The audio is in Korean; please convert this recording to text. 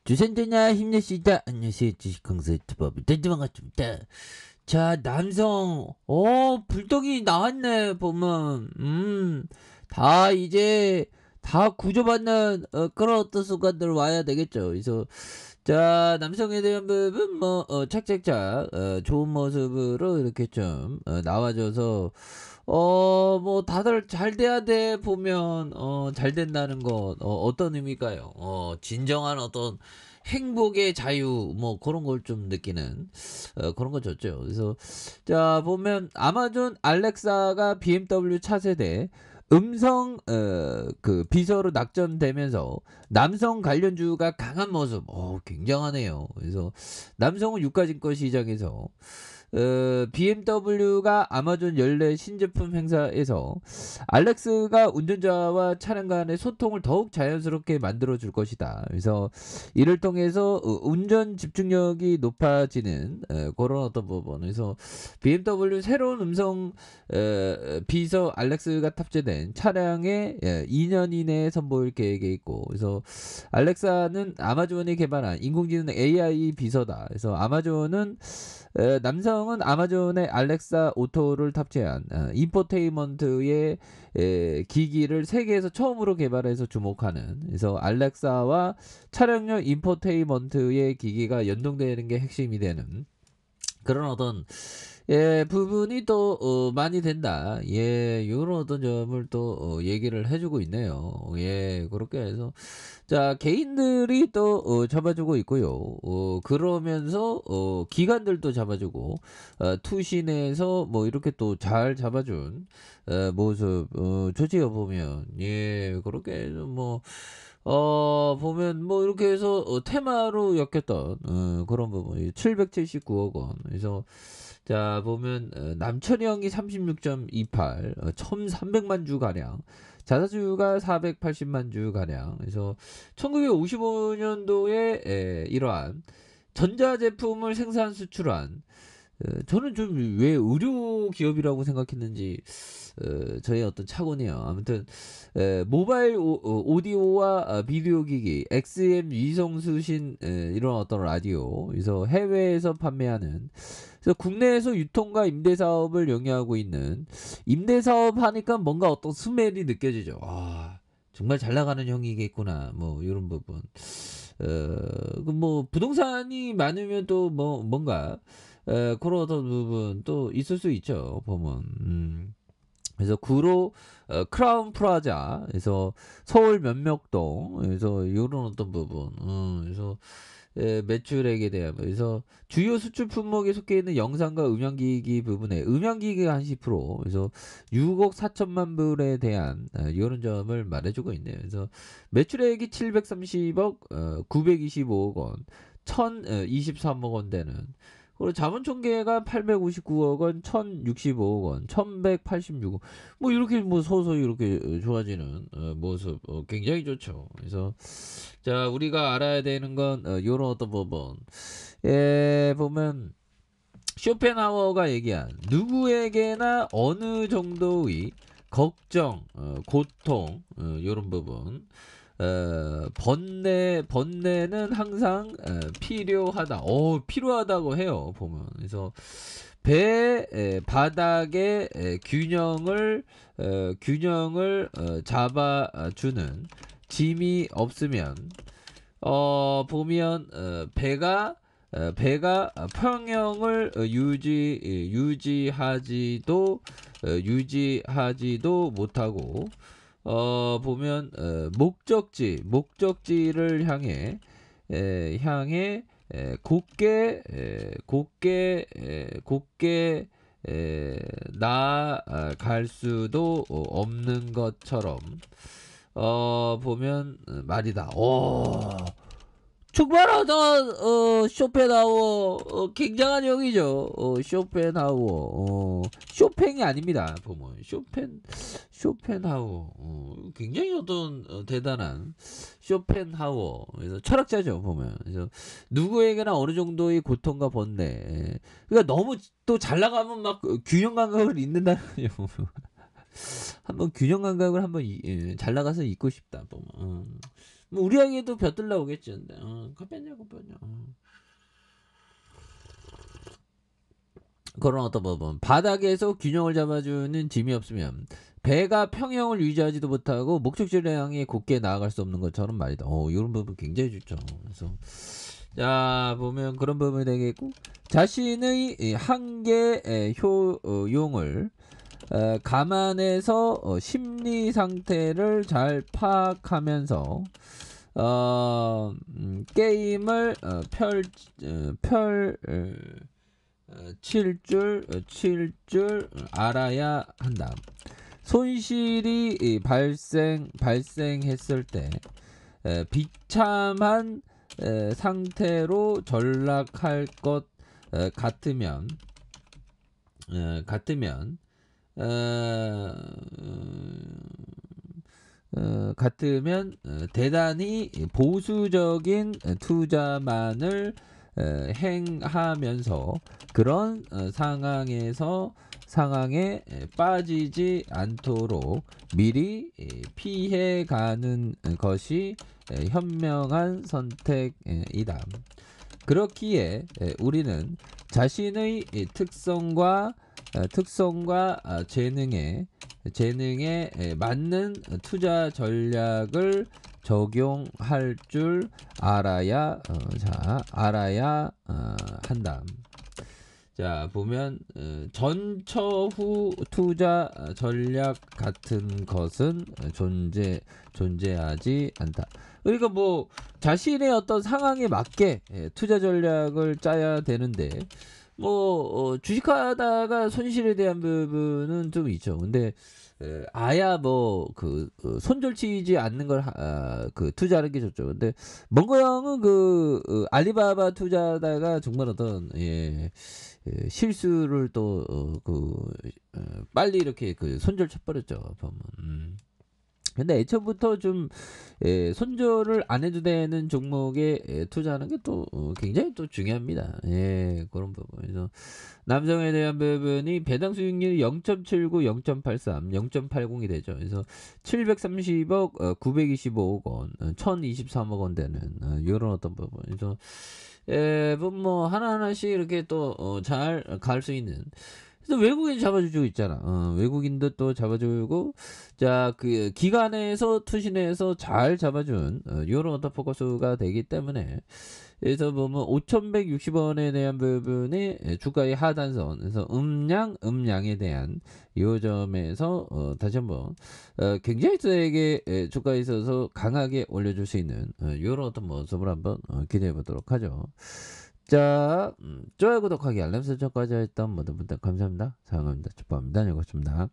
주센터나 힘내시다. 안녕하세요. 주식강사 유튜버입니다. 반갑습니다. 자, 남성, 불떡이 나왔네, 보면. 다 이제, 다 구조받는, 그런 어떤 순간들 와야 되겠죠. 그래서, 자, 남성에 대한 부분, 착착착, 좋은 모습으로 이렇게 좀, 나와줘서, 뭐, 다들 잘 돼야 돼, 보면, 잘 된다는 것, 어떤 의미일까요? 진정한 어떤 행복의 자유, 뭐, 그런 걸 좀 느끼는, 그런 거 좋죠. 그래서, 자, 보면, 아마존 알렉사가 BMW 차세대, 음성, 비서로 낙점되면서, 남성 관련주가 강한 모습, 굉장하네요. 그래서, 남성은 유가증권 시장에서, BMW가 아마존 연례 신제품 행사에서 알렉스가 운전자와 차량 간의 소통을 더욱 자연스럽게 만들어 줄 것이다. 그래서 이를 통해서 운전 집중력이 높아지는 그런 어떤 부분에서 BMW 새로운 음성 비서 알렉스가 탑재된 차량에 2년 이내에 선보일 계획에 있고, 그래서 알렉사는 아마존이 개발한 인공지능 AI 비서다. 그래서 아마존은 남성은 아마존의 알렉사 오토를 탑재한 인포테인먼트의 기기를 세계에서 처음으로 개발해서 주목하는, 그래서 알렉사와 차량용 인포테인먼트의 기기가 연동되는 게 핵심이 되는 그런 어떤 부분이 또 많이 된다. 요런 어떤 점을 또 얘기를 해주고 있네요. 그렇게 해서 자, 개인들이 또 잡아주고 있고요. 그러면서 기관들도 잡아주고 투신에서 뭐 이렇게 또 잘 잡아준 모습 좋지요. 보면 그렇게 해서 뭐 보면 뭐 이렇게 해서 테마로 엮였던 그런 부분 779억 원. 그래서 자, 보면 남천형이 36.28, 1300만 주 가량, 자사주가 480만 주 가량. 그래서 1955년도에 이러한 전자제품을 생산 수출한, 저는 좀 왜 의료 기업이라고 생각했는지 저의 어떤 착오네요. 아무튼 모바일 오디오와 비디오 기기, XM 위성 수신 이런 어떤 라디오, 그래서 해외에서 판매하는, 그래서 국내에서 유통과 임대 사업을 영위하고 있는, 임대 사업 하니까 뭔가 어떤 스멜이 느껴지죠. 정말 잘 나가는 형이겠구나. 뭐 이런 부분. 뭐 부동산이 많으면 또 뭐 뭔가 그런 어떤 부분 또 있을 수 있죠. 보면. 그래서 구로 크라운 프라자, 그래서 서울 면목동, 그래서 이런 어떤 부분, 그래서 매출액에 대한, 그래서 주요 수출 품목에 속해 있는 영상과 음향기기 부분에 음향기기가 한 10%, 그래서 6억 4천만 불에 대한 이런 점을 말해주고 있네요. 그래서 매출액이 730억, 925억 원, 1023억 원 되는, 그리고 자본총계가 859억 원, 1065억 원, 1186억, 뭐 이렇게 뭐 서서히 이렇게 좋아지는 모습 굉장히 좋죠. 그래서 자, 우리가 알아야 되는 건 요런 어떤 부분. 보면 쇼펜하워가 얘기한 누구에게나 어느 정도의 걱정, 고통, 요런 부분. 번뇌는 항상 필요하다. 필요하다고 해요. 보면. 그래서 배 바닥의 균형을 잡아주는 짐이 없으면 보면 배가 평형을 유지하지도 못하고 보면 목적지를 향해 곧게 나아갈 수도 없는 것처럼 보면 말이다. 충분하다. 쇼펜하우어 굉장한 형이죠. 쇼펜하우어 쇼팽이 아닙니다. 보면 쇼펜하우어 굉장히 어떤 대단한 쇼펜하우어, 그래서 철학자죠. 보면. 그래서 누구에게나 어느 정도의 고통과 번뇌, 그러니까 너무 또 잘 나가면 막 균형 감각을 잃는다는 거죠. 한번 균형 감각을 한번 잘 나가서 잊고 싶다. 보면. 뭐 우리에게도 벼들러 오겠지. 근데 커피냐고 벼냐. 그런 어떤 부분 바닥에서 균형을 잡아주는 짐이 없으면 배가 평형을 유지하지도 못하고 목적지를 향해 곧게 나아갈 수 없는 것처럼 말이다. 이런 부분 굉장히 좋죠. 그래서 자 보면 그런 부분이 되겠고 자신의 이 한계 효용을 감안해서 심리 상태를 잘 파악하면서 게임을 칠 줄 알아야 한다. 손실이 발생했을 때 비참한 상태로 전락할 것 같으면 대단히 보수적인 투자만을 행하면서 그런 상황에 빠지지 않도록 미리 피해가는 것이 현명한 선택이다. 그렇기에 우리는 자신의 특성과 재능에 맞는 투자 전략을 적용할 줄 알아야 한다. 자 보면 전처후 투자 전략 같은 것은 존재하지 않다. 그러니까 뭐 자신의 어떤 상황에 맞게 투자 전략을 짜야 되는데 뭐 주식하다가 손실에 대한 부분은 좀 있죠. 근데 아야 뭐 그 손절치지 않는 걸 투자하는 게 좋죠. 근데 멍거 형은 알리바바 투자하다가 정말 어떤 실수를 또 빨리 이렇게 손절 쳐버렸죠. 보면. 근데 애초부터 좀 손절을 안 해도 되는 종목에 투자하는 게 또 굉장히 또 중요합니다. 그런 부분에서 남성에 대한 부분이 배당 수익률이 0.79, 0.83, 0.80이 되죠. 그래서 730억, 925억 원, 1023억 원 되는 이런 어떤 부분. 그래서 뭐 하나하나씩 이렇게 또 잘 갈 수 있는. 그래서 외국인 잡아주고 있잖아. 외국인도 또 잡아주고, 자, 기관에서 투신해서 잘 잡아준, 요런 어떤 포커스가 되기 때문에, 그래서 보면 5,160원에 대한 부분이 주가의 하단선, 그래서 음양에 대한 요 점에서, 다시 한번, 굉장히 세게 주가에 있어서 강하게 올려줄 수 있는, 요런 어떤 모습을 한번 기대해 보도록 하죠. 자, 좋아요, 구독하기, 알람 설정까지 했던 모든 분들 감사합니다. 사랑합니다. 축복합니다. 안녕히 계십니다.